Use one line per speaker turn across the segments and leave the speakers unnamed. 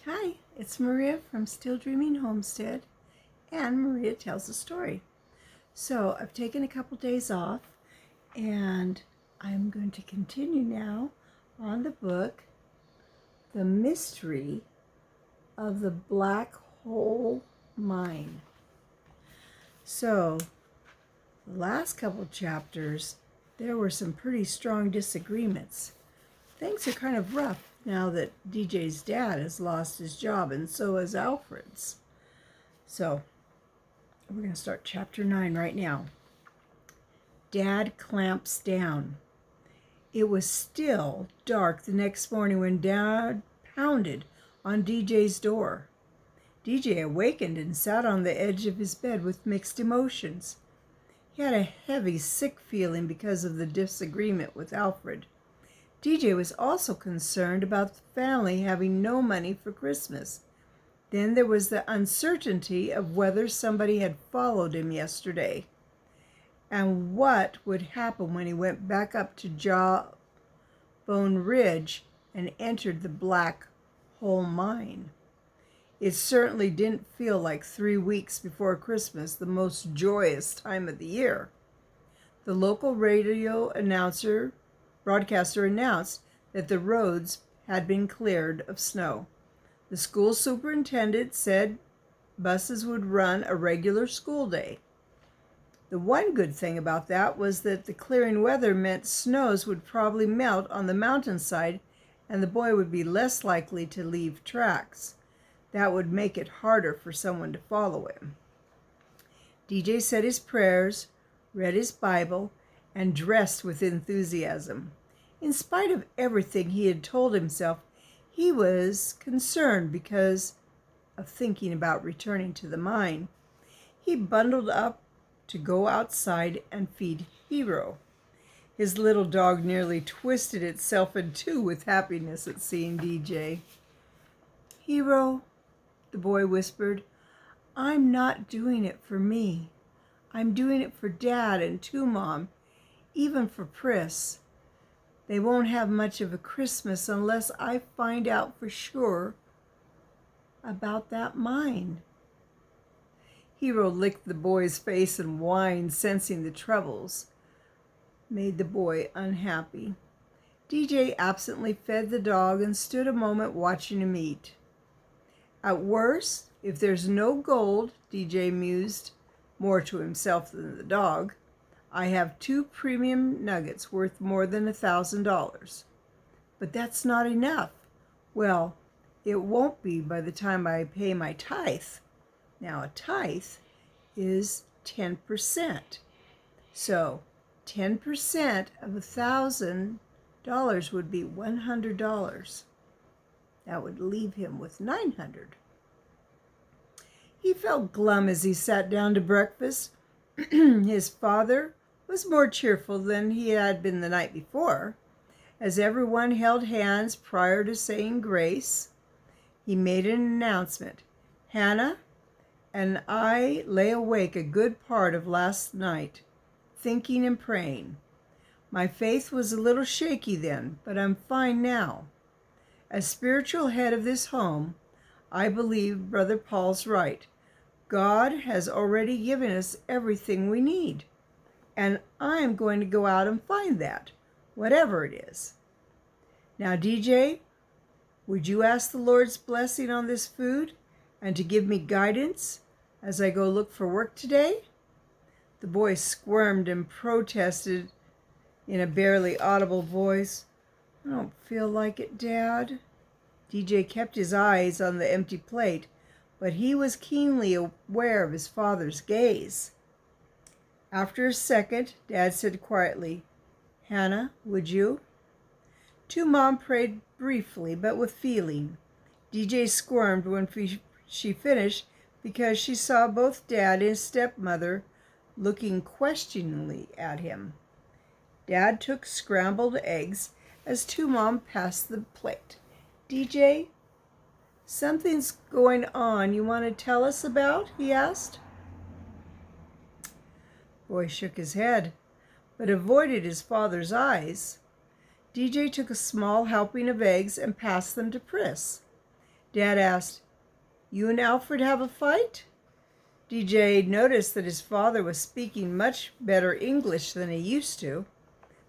Hi, it's Maria from Still Dreaming Homestead, and Maria tells a story. So I've taken a couple days off, and I'm going to continue now on the book, The Mystery of the Black Hole Mine. So the last couple chapters, there were some pretty strong disagreements. Things are kind of rough now that DJ's dad has lost his job, and so has Alfred's. So we're going to start chapter 9 right now. Dad clamps down. It was still dark the next morning when Dad pounded on DJ's door. DJ awakened and sat on the edge of his bed with mixed emotions. He had a heavy, sick feeling because of the disagreement with Alfred. DJ was also concerned about the family having no money for Christmas. Then there was the uncertainty of whether somebody had followed him yesterday, and what would happen when he went back up to Jawbone Ridge and entered the Black Hole Mine. It certainly didn't feel like 3 weeks before Christmas, the most joyous time of the year. The local radio broadcaster announced that the roads had been cleared of snow. The school superintendent said buses would run a regular school day. The one good thing about that was that the clearing weather meant snows would probably melt on the mountainside, and the boy would be less likely to leave tracks. That would make it harder for someone to follow him. DJ said his prayers, read his Bible, and dressed with enthusiasm. In spite of everything he had told himself, he was concerned because of thinking about returning to the mine. He bundled up to go outside and feed Hero. His little dog nearly twisted itself in two with happiness at seeing DJ. "Hero," the boy whispered, "I'm not doing it for me. I'm doing it for Dad and to Mom, even for Pris. They won't have much of a Christmas unless I find out for sure about that mine." Hero licked the boy's face and whined, sensing the troubles made the boy unhappy. DJ absently fed the dog and stood a moment watching him eat. "At worst, if there's no gold," DJ mused, more to himself than the dog, "I have 2 premium nuggets worth more than $1,000. But that's not enough. Well, it won't be by the time I pay my tithe." Now, a tithe is 10%. So 10% of $1,000 would be $100. That would leave him with $900. He felt glum as he sat down to breakfast. His father was more cheerful than he had been the night before. As everyone held hands prior to saying grace, he made an announcement. "Hannah and I lay awake a good part of last night, thinking and praying. My faith was a little shaky then, but I'm fine now. As spiritual head of this home, I believe Brother Paul's right. God has already given us everything we need, and I'm going to go out and find that, whatever it is. Now, DJ, would you ask the Lord's blessing on this food and to give me guidance as I go look for work today?" The boy squirmed and protested in a barely audible voice. "I don't feel like it, Dad." DJ kept his eyes on the empty plate, but he was keenly aware of his father's gaze. After a second, Dad said quietly, "Hannah, would you?" To Mom prayed briefly, but with feeling. DJ squirmed when she finished because she saw both Dad and his stepmother looking questioningly at him. Dad took scrambled eggs as To Mom passed the plate. "DJ, something's going on you want to tell us about?" he asked. Boy shook his head, but avoided his father's eyes. DJ took a small helping of eggs and passed them to Pris. Dad asked, "You and Alfred have a fight?" DJ noticed that his father was speaking much better English than he used to.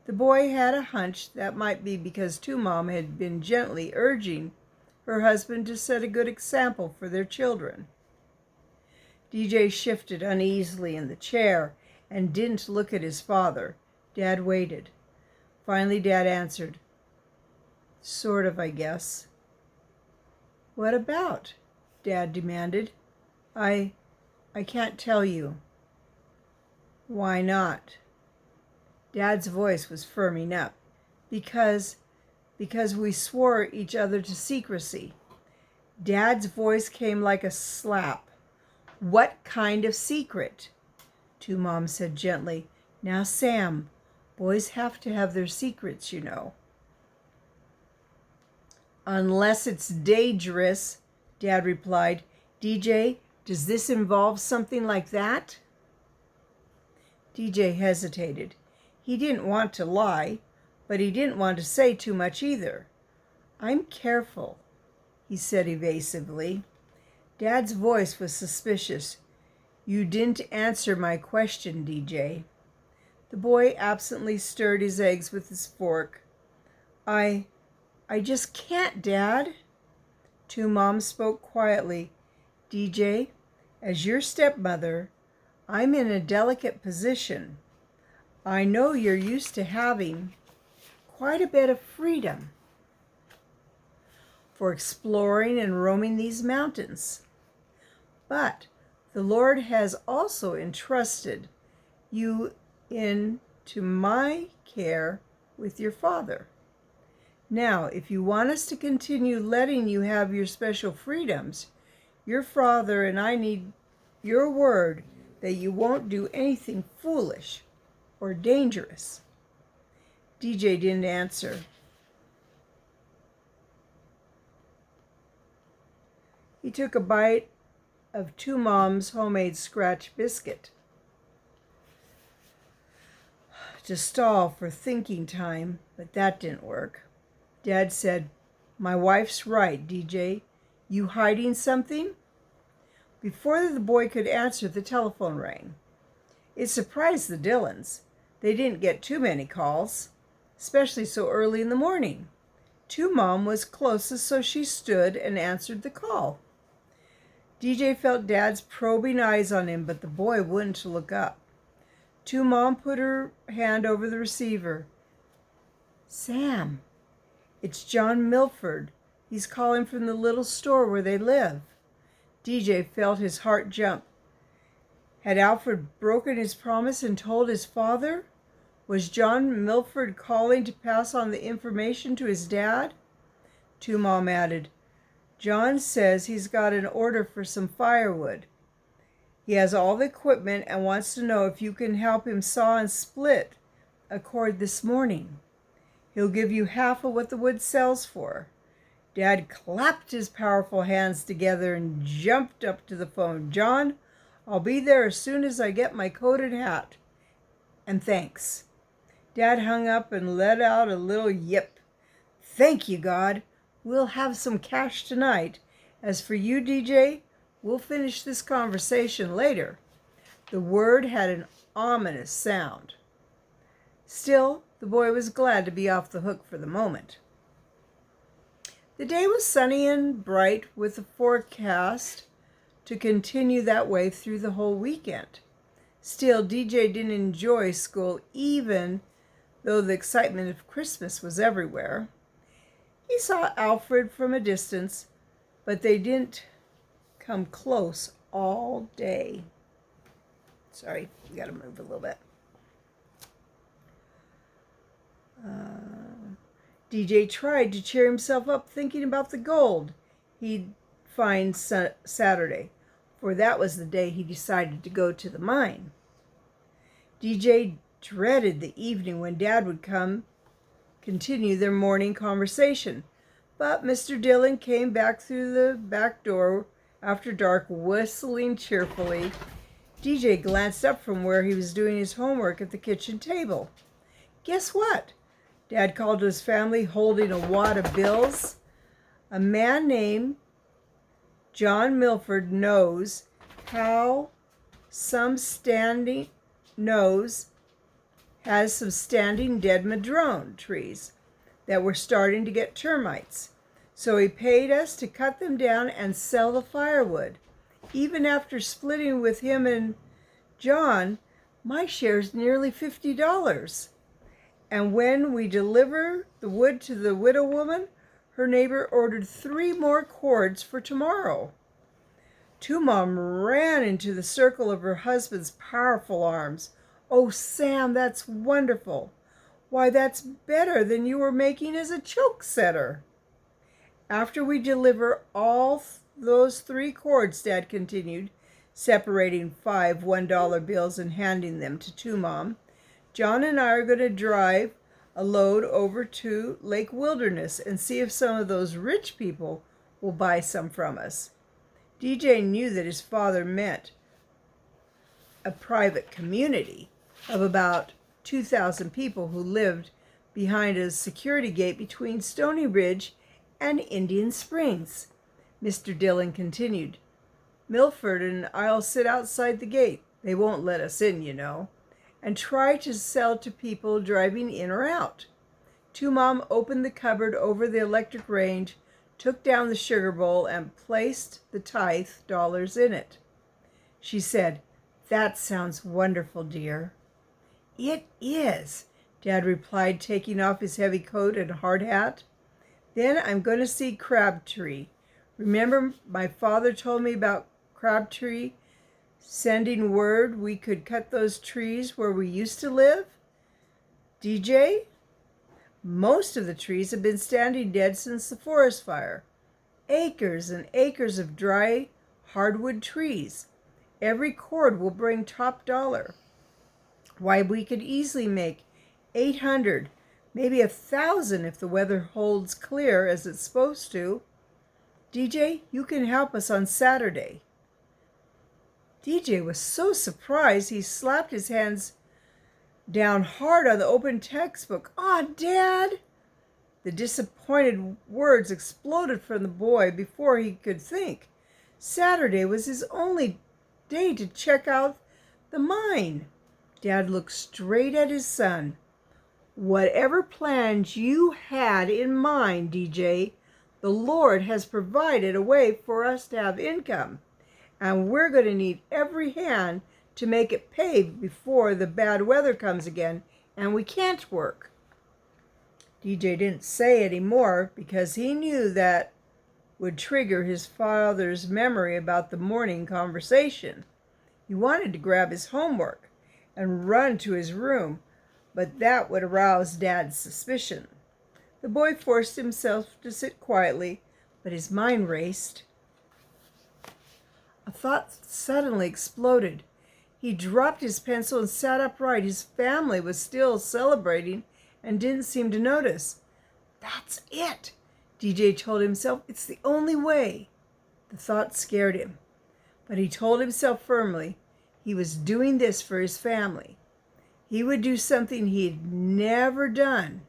The boy had a hunch that might be because Two Mom had been gently urging her husband to set a good example for their children. DJ shifted uneasily in the chair and didn't look at his father. Dad waited. Finally, Dad answered, "Sort of, I guess." "What about?" Dad demanded. I can't tell you." "Why not?" Dad's voice was firming up. Because we swore each other to secrecy." Dad's voice came like a slap. "What kind of secret?" Two Mom said gently. "Now, Sam, boys have to have their secrets, you know." "Unless it's dangerous," Dad replied. "DJ, does this involve something like that?" DJ hesitated. He didn't want to lie, but he didn't want to say too much either. "I'm careful," he said evasively. Dad's voice was suspicious. "You didn't answer my question, DJ." The boy absently stirred his eggs with his fork. I just can't, Dad." Two Moms spoke quietly. "DJ, as your stepmother, I'm in a delicate position. I know you're used to having quite a bit of freedom for exploring and roaming these mountains. But the Lord has also entrusted you into my care with your father. Now, if you want us to continue letting you have your special freedoms, your father and I need your word that you won't do anything foolish or dangerous." DJ didn't answer. He took a bite of Two Mom's homemade scratch biscuit to stall for thinking time, but that didn't work. Dad said, "My wife's right, DJ. You hiding something?" Before the boy could answer, the telephone rang. It surprised the Dillons. They didn't get too many calls, especially so early in the morning. Two Mom was closest, so she stood and answered the call. DJ felt Dad's probing eyes on him, but the boy wouldn't look up. Two Mom put her hand over the receiver. "Sam, it's John Milford. He's calling from the little store where they live." DJ felt his heart jump. Had Alfred broken his promise and told his father? Was John Milford calling to pass on the information to his dad? Two Mom added, "John says he's got an order for some firewood. He has all the equipment and wants to know if you can help him saw and split a cord this morning. He'll give you half of what the wood sells for." Dad clapped his powerful hands together and jumped up to the phone. "John, I'll be there as soon as I get my coated hat. And thanks." Dad hung up and let out a little yip. "Thank you, God. We'll have some cash tonight. As for you, DJ, we'll finish this conversation later." The word had an ominous sound. Still, the boy was glad to be off the hook for the moment. The day was sunny and bright, with a forecast to continue that way through the whole weekend. Still, DJ didn't enjoy school, even though the excitement of Christmas was everywhere. He saw Alfred from a distance, but they didn't come close all day. Sorry, we got to move a little bit. DJ tried to cheer himself up, thinking about the gold he'd find Saturday, for that was the day he decided to go to the mine. DJ dreaded the evening when Dad would continue their morning conversation, but Mr. Dillon came back through the back door after dark, whistling cheerfully. DJ glanced up from where he was doing his homework at the kitchen table. "Guess what?" Dad called to his family, holding a wad of bills. "A man named John Milford has some standing dead madrone trees that were starting to get termites. So he paid us to cut them down and sell the firewood. Even after splitting with him and John, my share's nearly $50. And when we deliver the wood to the widow woman, her neighbor ordered 3 more cords for tomorrow. Mom ran into the circle of her husband's powerful arms. "Oh, Sam, that's wonderful. Why, that's better than you were making as a choke setter." "After we deliver all those 3 cords," Dad continued, separating 5 $1 bills and handing them to Mom, "John and I are going to drive a load over to Lake Wilderness and see if some of those rich people will buy some from us." DJ knew that his father meant a private community of about 2,000 people who lived behind a security gate between Stony Ridge and Indian Springs. Mr. Dillon continued, "Milford and I'll sit outside the gate. They won't let us in, you know, and try to sell to people driving in or out." Mom opened the cupboard over the electric range, took down the sugar bowl, and placed the tithe dollars in it. She said, "That sounds wonderful, dear." "It is," Dad replied, taking off his heavy coat and hard hat. "Then I'm going to see Crabtree. Remember my father told me about Crabtree sending word we could cut those trees where we used to live? DJ? Most of the trees have been standing dead since the forest fire. Acres and acres of dry hardwood trees. Every cord will bring top dollar. Why, we could easily make 800, maybe 1,000 if the weather holds clear as it's supposed to. DJ, you can help us on Saturday." DJ was so surprised he slapped his hands down hard on the open textbook. "Aw, Dad!" The disappointed words exploded from the boy before he could think. Saturday was his only day to check out the mine. Dad looked straight at his son. "Whatever plans you had in mind, DJ, the Lord has provided a way for us to have income, and we're going to need every hand to make it pay before the bad weather comes again and we can't work." DJ didn't say any more because he knew that would trigger his father's memory about the morning conversation. He wanted to grab his homework and run to his room, but that would arouse Dad's suspicion. The boy forced himself to sit quietly, but his mind raced. A thought suddenly exploded. He dropped his pencil and sat upright. His family was still celebrating and didn't seem to notice. "That's it," DJ told himself. "It's the only way." The thought scared him, but he told himself firmly he was doing this for his family. He would do something he'd never done.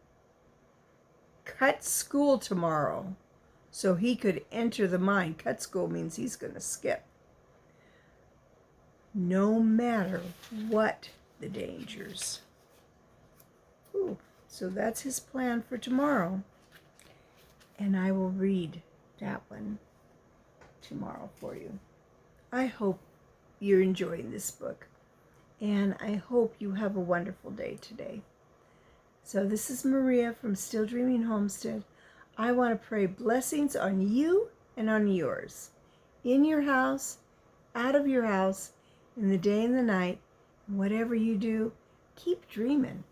Cut school tomorrow so he could enter the mine. Cut school means he's going to skip. No matter what the dangers. So that's his plan for tomorrow. And I will read that one tomorrow for you. I hope you're enjoying this book. And I hope you have a wonderful day today. So this is Maria from Still Dreaming Homestead. I want to pray blessings on you and on yours. In your house, out of your house, in the day and the night. Whatever you do, keep dreaming.